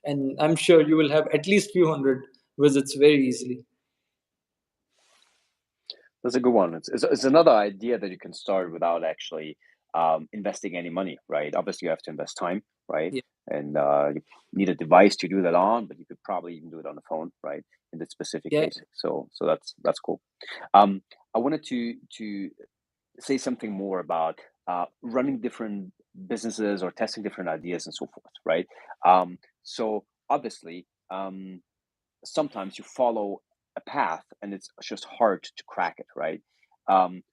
[SPEAKER 1] And I'm sure you will have at least few hundred visits very easily.
[SPEAKER 2] That's a good one. It's another idea that you can start without actually investing any money, right? Obviously, you have to invest time, right?
[SPEAKER 1] Yeah.
[SPEAKER 2] And you need a device to do that on, but you could probably even do it on the phone, right? In this specific
[SPEAKER 1] Yeah.
[SPEAKER 2] case. So that's cool. Um, I wanted to say something more about running different businesses or testing different ideas and so forth, right? So obviously, sometimes you follow a path and it's just hard to crack it, right?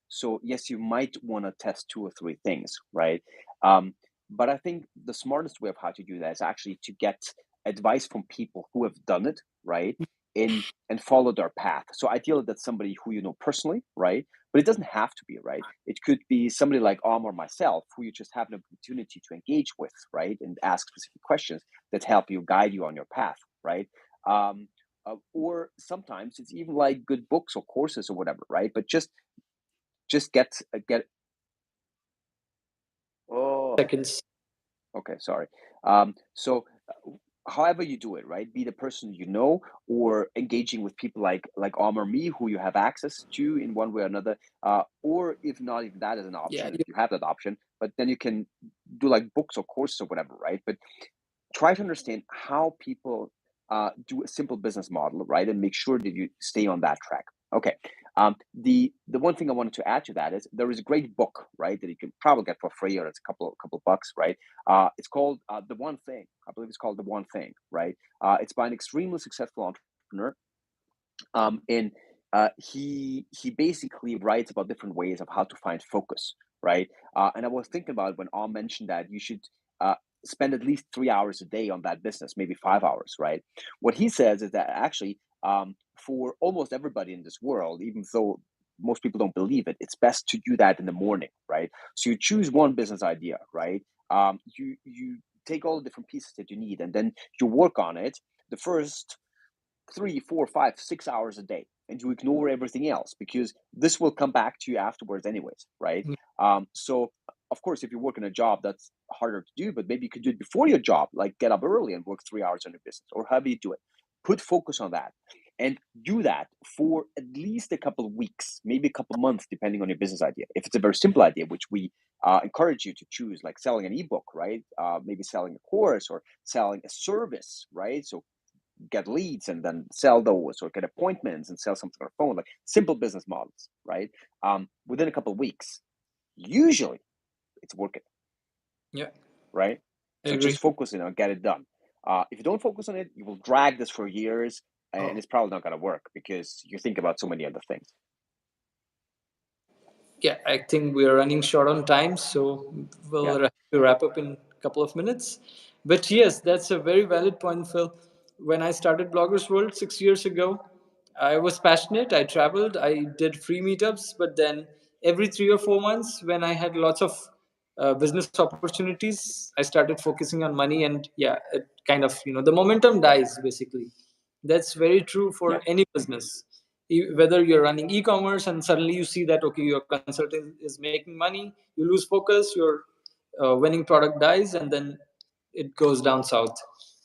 [SPEAKER 2] So yes, you might want to test two or three things, right? Um, But I think the smartest way of how to do that is actually to get advice from people who have done it, right? And follow their path. So ideally that's somebody who you know personally, right? But it doesn't have to be, right? It could be somebody like or myself who you just have an opportunity to engage with, right? And ask specific questions that help you guide you on your path, right? Um, or sometimes it's even like good books or courses or whatever, right? But just get oh
[SPEAKER 1] Seconds.
[SPEAKER 2] okay, sorry. So however you do it, right? Be the person you know, or engaging with people like or me, who you have access to in one way or another. Or if not even that is an
[SPEAKER 1] Yeah,
[SPEAKER 2] option, if you have that option, but then you can do like books or courses or whatever, right? But try to understand how people do a simple business model, right? And make sure that you stay on that track. Okay. The one thing I wanted to add to that is there is a great book, right, that you can probably get for free, or it's a couple bucks, right? It's called The One Thing. I believe it's called The One Thing, right? It's by an extremely successful entrepreneur, and he basically writes about different ways of how to find focus, right? And I was thinking about when Al mentioned that you should uh, spend at least 3 hours a day on that business, maybe 5 hours, right? What he says is that actually, for almost everybody in this world, even though most people don't believe it, it's best to do that in the morning, right? So you choose one business idea, right? You take all the different pieces that you need, and then you work on it the first 3, 4, 5, 6 hours a day, and you ignore everything else, because this will come back to you afterwards anyways, right?
[SPEAKER 1] mm,
[SPEAKER 2] So of course, if you work in a job, that's harder to do, but maybe you could do it before your job, like get up early and work 3 hours on your business, or however you do it. Put focus on that, and do that for at least a couple of weeks, maybe a couple of months, depending on your business idea. If it's a very simple idea, which we encourage you to choose, like selling an ebook, right? Maybe selling a course or selling a service, right? So get leads and then sell those, or get appointments and sell something on the phone, like simple business models, right? Within a couple of weeks, usually it's working,
[SPEAKER 1] yeah,
[SPEAKER 2] right?
[SPEAKER 1] I
[SPEAKER 2] So
[SPEAKER 1] agree.
[SPEAKER 2] just focus on get it done. If you don't focus on it, you will drag this for years, and
[SPEAKER 1] Oh,
[SPEAKER 2] it's probably not going to work because you think about so many other things.
[SPEAKER 1] yeah, I think we are running short on time, so
[SPEAKER 2] Yeah.
[SPEAKER 1] we'll have to wrap up in a couple of minutes. But yes, that's a very valid point, Phil. When I started Bloggers World 6 years ago, I was passionate. I traveled, I did free meetups, but then every 3 or 4 months, when I had lots of business opportunities, I started focusing on money, and yeah, it kind of, the momentum dies basically. That's very true
[SPEAKER 2] Yeah.
[SPEAKER 1] for any business. Whether you're running e-commerce and suddenly you see that okay, your consultant is making money, you lose focus, your winning product dies, and then it goes down south.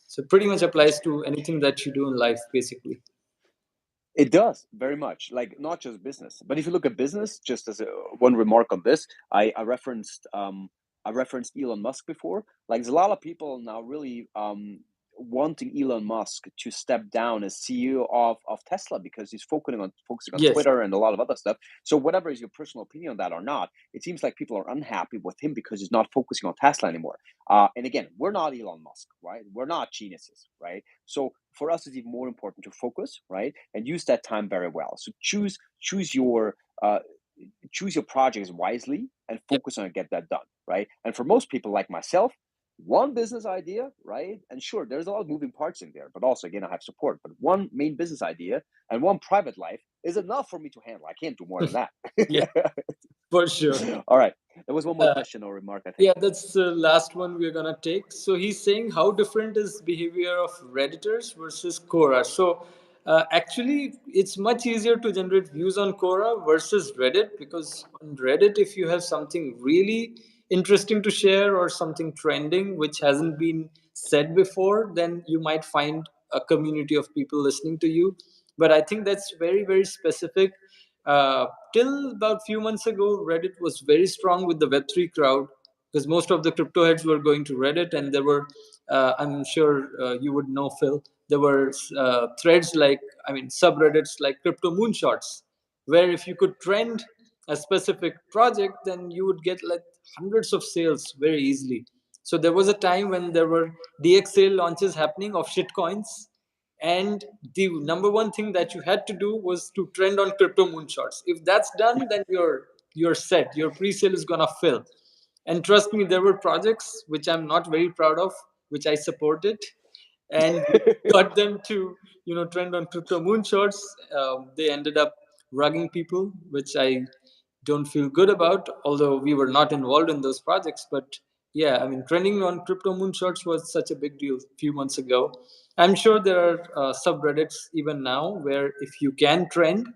[SPEAKER 1] So pretty much applies to anything that you do in life, basically.
[SPEAKER 2] It does very much, like not just business, but if you look at business, just as one remark on this, I referenced Elon Musk before. Like there's a lot of people now really wanting Elon Musk to step down as CEO of Tesla, because he's focusing on
[SPEAKER 1] Yes.
[SPEAKER 2] Twitter and a lot of other stuff. So whatever is your personal opinion on that or not, it seems like people are unhappy with him because he's not focusing on Tesla anymore. And again, we're not Elon Musk, right? We're not geniuses, right? So for us, it's even more important to focus, right, and use that time very well. So choose your uh, choose your projects wisely and
[SPEAKER 1] Yep.
[SPEAKER 2] focus on it, get that done, right? And for most people like myself, one business idea, right? And sure, there's a lot of moving parts in there, but also again, I have support. But one main business idea and one private life is enough for me to handle. I can't do more than
[SPEAKER 1] Yeah,
[SPEAKER 2] that.
[SPEAKER 1] for sure.
[SPEAKER 2] All right, there was one more
[SPEAKER 1] uh,
[SPEAKER 2] question or remark, I think.
[SPEAKER 1] Yeah, that's the last one we're gonna take. So he's saying how different is behavior of Redditors versus Quora. So actually, it's much easier to generate views on Quora versus Reddit, because on Reddit, if you have something really interesting to share or something trending which hasn't been said before, then you might find a community of people listening to you. But I think that's very, very specific. Till about few months ago, Reddit was very strong with the Web3 crowd, because most of the crypto heads were going to Reddit, and there were, I'm sure you would know, Phil, there were threads like, I mean, subreddits like Crypto Moonshots, where if you could trend a specific project, then you would get like hundreds of sales very easily. So there was a time when there were DX sale launches happening of shitcoins, and the number one thing that you had to do was to trend on Crypto Moonshots. If that's done, then you're set. Your pre-sale is gonna fill. And trust me, there were projects which I'm not very proud of, which I supported, and got them to trend on crypto moonshots. They ended up rugging people, which I don't feel good about, although we were not involved in those projects. But yeah, I mean, trending on crypto moonshots was such a big deal a few months ago. I'm sure there are subreddits even now where if you can trend,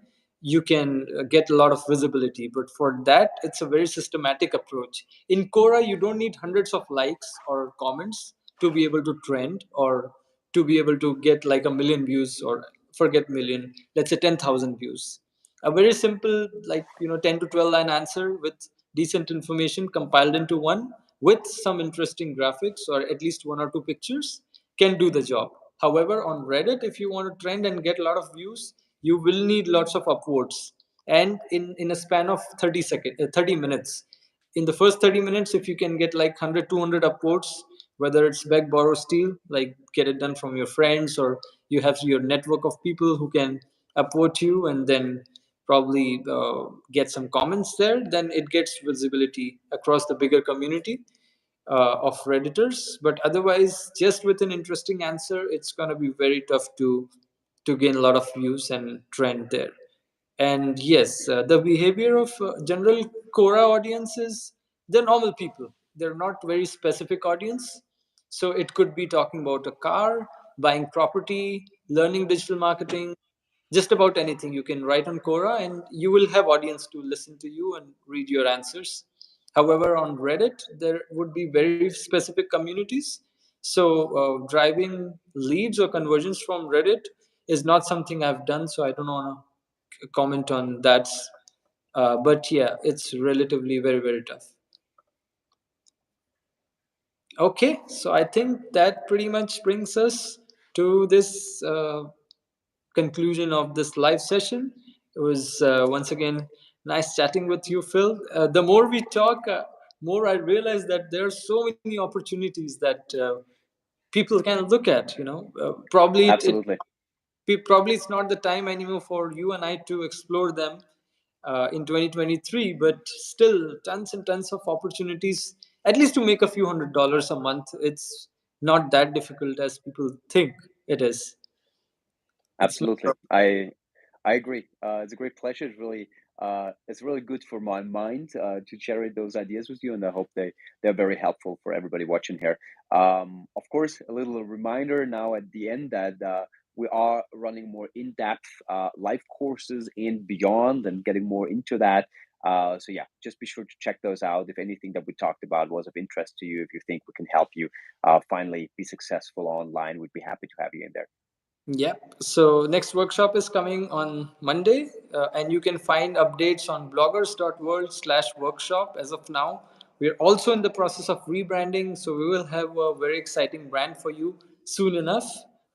[SPEAKER 1] you can get a lot of visibility. But for that, it's a very systematic approach. In Quora, you don't need hundreds of likes or comments to be able to trend, or to be able to get like a million views, or forget million, let's say 10,000 views. A very simple, like 10 to 12 line answer with decent information compiled into one, with some interesting graphics or at least one or two pictures, can do the job. However, on Reddit, if you want to trend and get a lot of views, you will need lots of upvotes, and in a span of 30 minutes. In the first 30 minutes, if you can get like 100 200 upvotes, whether it's beg, borrow, steal, like get it done from your friends, or you have your network of people who can upvote you, and then probably get some comments there, then it gets visibility across the bigger community of Redditors. But otherwise, just with an interesting answer, it's going to be very tough to gain a lot of views and trend there. And yes, the behavior of general Quora audiences, they're normal people. They're not very specific audience. So it could be talking about a car, buying property, learning digital marketing, just about anything you can write on Quora, and you will have audience to listen to you and read your answers. However, on Reddit, there would be very specific communities. So driving leads or conversions from Reddit is not something I've done, so I don't want to comment on that. But yeah, it's relatively very, very tough. Okay, so I think that pretty much brings us to this conclusion of this live session. It was once again nice chatting with you, Phil. The more we talk, more I realize that there are so many opportunities that people can look at.
[SPEAKER 2] Absolutely.
[SPEAKER 1] Probably it's not the time anymore for you and I to explore them in 2023, but still tons and tons of opportunities, at least to make a few $100s a month. It's not that difficult as people think it is. It's not.
[SPEAKER 2] Absolutely. I agree. It's a great pleasure. It's really good for my mind to share those ideas with you, and I hope they're very helpful for everybody watching here. Of course, a little reminder now at the end that we are running more in-depth live courses and beyond, and getting more into that. So yeah, just be sure to check those out. If anything that we talked about was of interest to you, if you think we can help you finally be successful online, we'd be happy to have you in there.
[SPEAKER 1] Yeah. So next workshop is coming on Monday, and you can find updates on bloggers.world/workshop. As of now, we're also in the process of rebranding, so we will have a very exciting brand for you soon enough,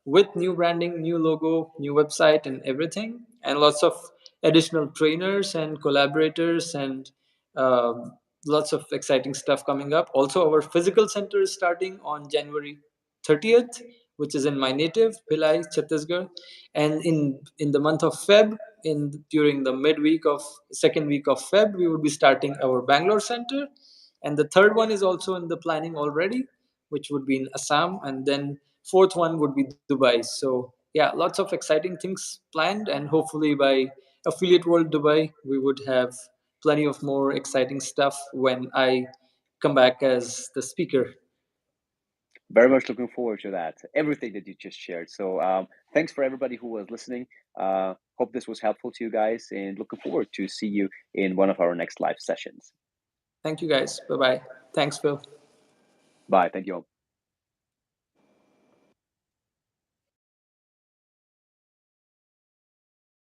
[SPEAKER 1] with new branding, new logo, new website, and everything, and lots of additional trainers and collaborators, and lots of exciting stuff coming up. Also, our physical center is starting on January 30th, which is in my native Bhilai, Chhattisgarh. And in the month of Feb, in during the midweek of second week of Feb, we would be starting our Bangalore center. And the third one is also in the planning already, which would be in Assam. And then fourth one would be Dubai. So yeah, lots of exciting things planned, and hopefully by Affiliate World Dubai, we would have plenty of more exciting stuff when I come back as the speaker.
[SPEAKER 2] Very much looking forward to that. Everything that you just shared. So thanks for everybody who was listening. Hope this was helpful to you guys, and looking forward to see you in one of our next live sessions.
[SPEAKER 1] Thank you guys. Bye bye. Thanks, Phil.
[SPEAKER 2] Bye. Thank you all.